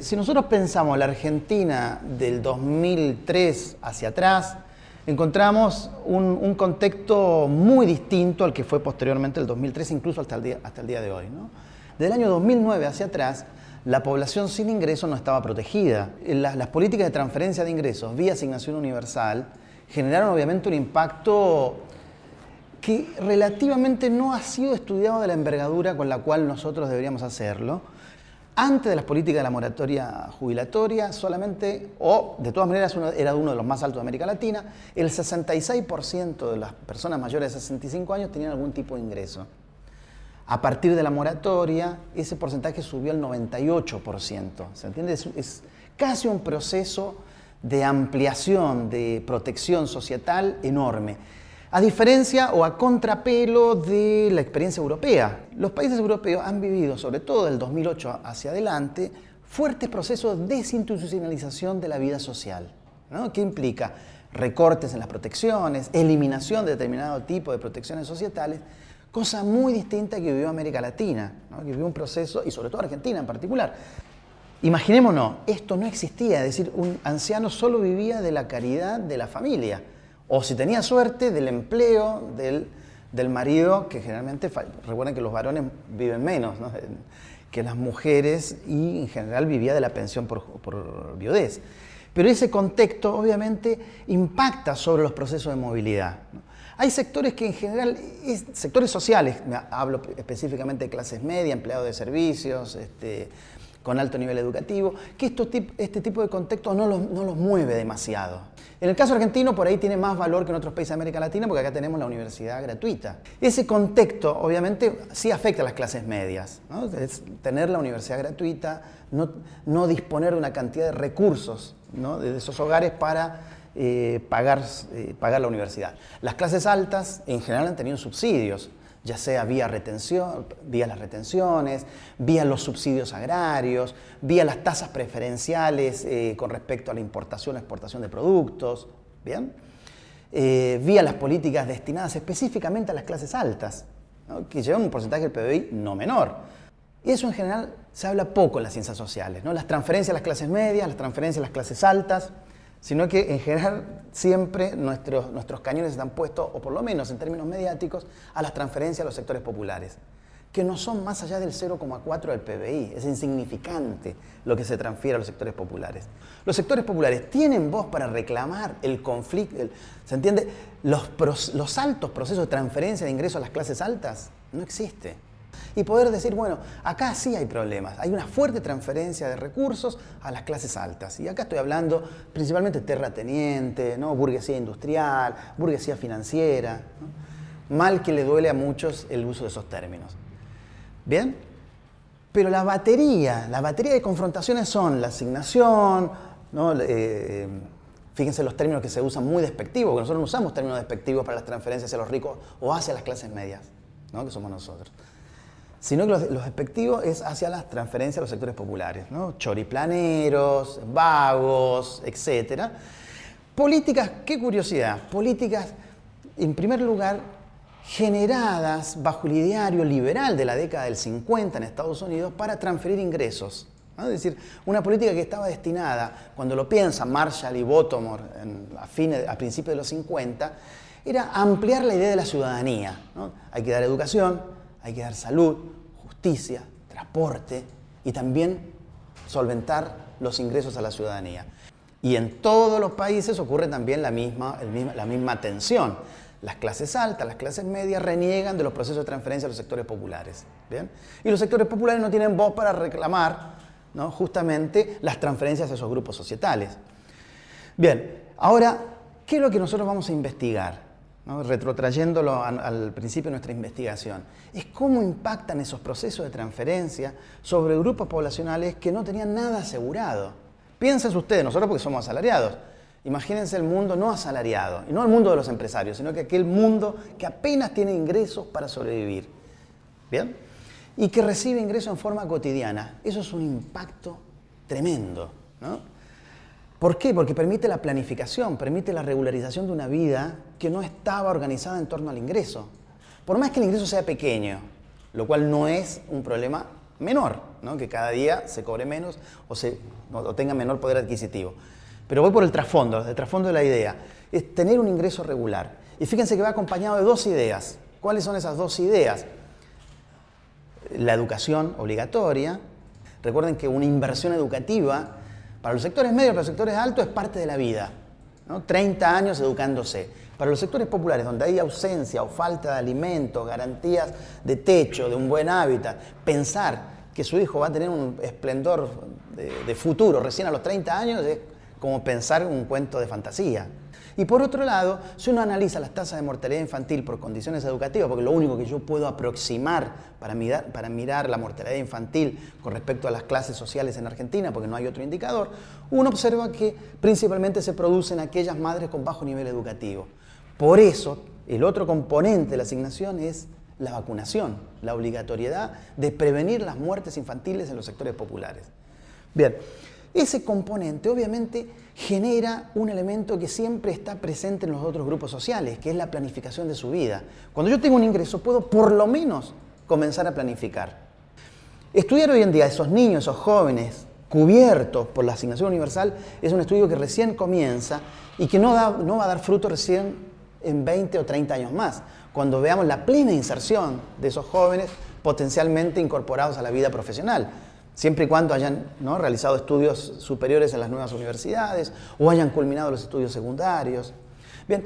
si nosotros pensamos la Argentina del 2003 hacia atrás, encontramos un contexto muy distinto al que fue posteriormente el 2003, incluso hasta el día de hoy, ¿no? Del año 2009 hacia atrás, la población sin ingresos no estaba protegida. Las políticas de transferencia de ingresos vía asignación universal generaron obviamente un impacto que relativamente no ha sido estudiado de la envergadura con la cual nosotros deberíamos hacerlo. Antes de las políticas de la moratoria jubilatoria, solamente, o de todas maneras era uno de los más altos de América Latina, el 66% de las personas mayores de 65 años tenían algún tipo de ingreso. A partir de la moratoria, ese porcentaje subió al 98%. ¿Se entiende? Es casi un proceso de ampliación, de protección societal enorme. A diferencia o a contrapelo de la experiencia europea. Los países europeos han vivido, sobre todo del 2008 hacia adelante, fuertes procesos de desinstitucionalización de la vida social, ¿no? ¿Qué implica? Recortes en las protecciones, eliminación de determinado tipo de protecciones societales, cosa muy distinta que vivió América Latina, ¿no? Que vivió un proceso, y sobre todo Argentina en particular. Imaginémonos, esto no existía, es decir, un anciano solo vivía de la caridad de la familia. O si tenía suerte, del empleo del marido, que generalmente, recuerden que los varones viven menos, ¿no?, que las mujeres, y en general vivía de la pensión por viudez. Pero ese contexto obviamente impacta sobre los procesos de movilidad, ¿no? Hay sectores que en general, sectores sociales, hablo específicamente de clases medias, empleados de servicios, con alto nivel educativo, que este tipo de contextos no los mueve demasiado. En el caso argentino, por ahí tiene más valor que en otros países de América Latina, porque acá tenemos la universidad gratuita. Ese contexto, obviamente, sí afecta a las clases medias, ¿no? Es tener la universidad gratuita, no disponer de una cantidad de recursos, ¿no?, de esos hogares para pagar la universidad. Las clases altas, en general, han tenido subsidios, ya sea vía las retenciones, vía los subsidios agrarios, vía las tasas preferenciales con respecto a la importación o exportación de productos, ¿bien? Vía las políticas destinadas específicamente a las clases altas, ¿no?, que llevan un porcentaje del PBI no menor. Y eso en general se habla poco en las ciencias sociales, ¿no? Las transferencias a las clases medias, las transferencias a las clases altas, sino que en general siempre nuestros cañones están puestos, o por lo menos en términos mediáticos, a las transferencias a los sectores populares, que no son más allá del 0,4 del PBI, es insignificante lo que se transfiere a los sectores populares. Los sectores populares tienen voz para reclamar el conflicto, ¿se entiende? Los altos procesos de transferencia de ingresos a las clases altas no existe. Y poder decir, bueno, acá sí hay problemas, hay una fuerte transferencia de recursos a las clases altas. Y acá estoy hablando principalmente de terrateniente, ¿no?, burguesía industrial, burguesía financiera, ¿no? Mal que le duele a muchos el uso de esos términos. ¿Bien? Pero la batería de confrontaciones son la asignación, ¿no? Fíjense los términos que se usan muy despectivos, porque nosotros no usamos términos despectivos para las transferencias hacia los ricos o hacia las clases medias, ¿no?, que somos nosotros. Sino que los despectivos es hacia las transferencias a los sectores populares, ¿no? Choriplaneros, vagos, etc. Políticas, qué curiosidad, políticas, en primer lugar, generadas bajo el ideario liberal de la década del 50 en Estados Unidos para transferir ingresos, ¿no? Es decir, una política que estaba destinada, cuando lo piensan Marshall y Baltimore a principios de los 50, era ampliar la idea de la ciudadanía, ¿no? Hay que dar educación, hay que dar salud, justicia, transporte y también solventar los ingresos a la ciudadanía. Y en todos los países ocurre también la misma tensión. Las clases altas, las clases medias reniegan de los procesos de transferencia a los sectores populares, ¿bien? Y los sectores populares no tienen voz para reclamar, ¿no?, justamente las transferencias a esos grupos societales. Bien, ahora, ¿qué es lo que nosotros vamos a investigar? ¿No? Retrotrayéndolo al principio de nuestra investigación, es cómo impactan esos procesos de transferencia sobre grupos poblacionales que no tenían nada asegurado. Piensen ustedes, nosotros porque somos asalariados, imagínense el mundo no asalariado, y no el mundo de los empresarios, sino que aquel mundo que apenas tiene ingresos para sobrevivir, ¿bien? Y que recibe ingresos en forma cotidiana. Eso es un impacto tremendo, ¿no? ¿Por qué? Porque permite la planificación, permite la regularización de una vida que no estaba organizada en torno al ingreso. Por más que el ingreso sea pequeño, lo cual no es un problema menor, ¿no? Que cada día se cobre menos o tenga menor poder adquisitivo. Pero voy por el trasfondo de la idea. Es tener un ingreso regular. Y fíjense que va acompañado de dos ideas. ¿Cuáles son esas dos ideas? La educación obligatoria. Recuerden que una inversión educativa para los sectores medios, para los sectores altos, es parte de la vida, ¿no? 30 años educándose. Para los sectores populares, donde hay ausencia o falta de alimentos, garantías de techo, de un buen hábitat, pensar que su hijo va a tener un esplendor de futuro recién a los 30 años es como pensar un cuento de fantasía. Y por otro lado, si uno analiza las tasas de mortalidad infantil por condiciones educativas, porque lo único que yo puedo aproximar para mirar la mortalidad infantil con respecto a las clases sociales en Argentina, porque no hay otro indicador, uno observa que principalmente se producen aquellas madres con bajo nivel educativo. Por eso, el otro componente de la asignación es la vacunación, la obligatoriedad de prevenir las muertes infantiles en los sectores populares. Bien, ese componente obviamente genera un elemento que siempre está presente en los otros grupos sociales, que es la planificación de su vida. Cuando yo tengo un ingreso, puedo por lo menos comenzar a planificar. Estudiar hoy en día a esos niños, esos jóvenes, cubiertos por la asignación universal, es un estudio que recién comienza y que no va a dar fruto recién en 20 o 30 años más, cuando veamos la plena inserción de esos jóvenes potencialmente incorporados a la vida profesional, siempre y cuando hayan, ¿no?, realizado estudios superiores en las nuevas universidades o hayan culminado los estudios secundarios. Bien,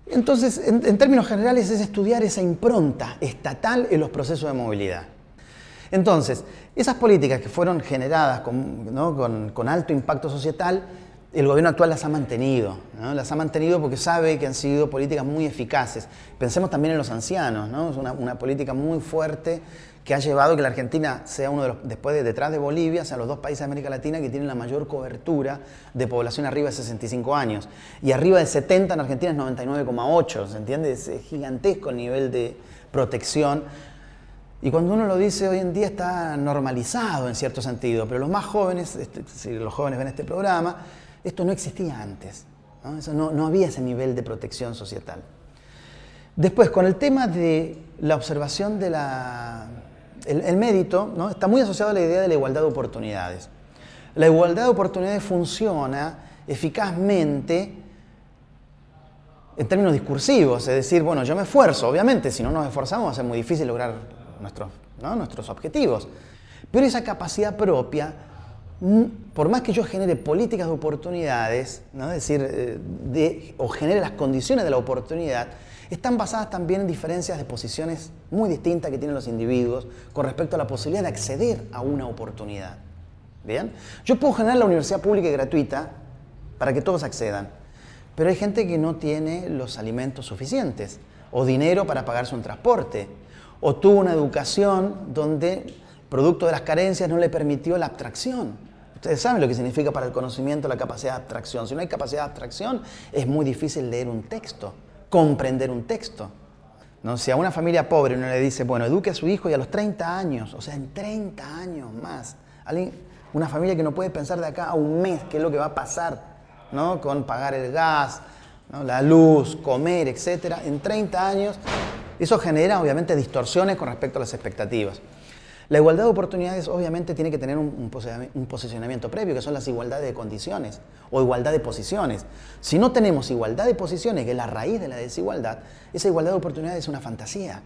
entonces, en términos generales, es estudiar esa impronta estatal en los procesos de movilidad. Entonces, esas políticas que fueron generadas con alto impacto societal, el gobierno actual las ha mantenido, ¿no? Las ha mantenido porque sabe que han sido políticas muy eficaces. Pensemos también en los ancianos, ¿no? Es una política muy fuerte que ha llevado a que la Argentina sea uno de los, detrás de Bolivia, sean los dos países de América Latina que tienen la mayor cobertura de población arriba de 65 años. Y arriba de 70 en Argentina es 99,8, ¿se entiende? Es gigantesco el nivel de protección. Y cuando uno lo dice hoy en día está normalizado en cierto sentido, pero los más jóvenes, si los jóvenes ven este programa, esto no existía antes, ¿no? Eso no había ese nivel de protección societal. Después, con el tema de la observación de el mérito, ¿no?, está muy asociado a la idea de la igualdad de oportunidades. La igualdad de oportunidades funciona eficazmente en términos discursivos, es decir, bueno, yo me esfuerzo, obviamente, si no nos esforzamos va a ser muy difícil lograr nuestros objetivos. Pero esa capacidad propia, por más que yo genere políticas de oportunidades, ¿no?, es decir, o genere las condiciones de la oportunidad, están basadas también en diferencias de posiciones muy distintas que tienen los individuos con respecto a la posibilidad de acceder a una oportunidad. ¿Bien? Yo puedo generar la universidad pública y gratuita para que todos accedan, pero hay gente que no tiene los alimentos suficientes o dinero para pagarse un transporte, o tuvo una educación donde, producto de las carencias, no le permitió la abstracción. Ustedes saben lo que significa para el conocimiento la capacidad de abstracción. Si no hay capacidad de abstracción, es muy difícil leer un texto, comprender un texto, ¿no? Si a una familia pobre uno le dice, bueno, eduque a su hijo y a los 30 años, o sea, en 30 años más, una familia que no puede pensar de acá a un mes qué es lo que va a pasar, ¿no?, con pagar el gas, ¿no?, la luz, comer, etc. En 30 años, eso genera obviamente distorsiones con respecto a las expectativas. La igualdad de oportunidades obviamente tiene que tener un posicionamiento previo, que son las igualdades de condiciones o igualdad de posiciones. Si no tenemos igualdad de posiciones, que es la raíz de la desigualdad, esa igualdad de oportunidades es una fantasía.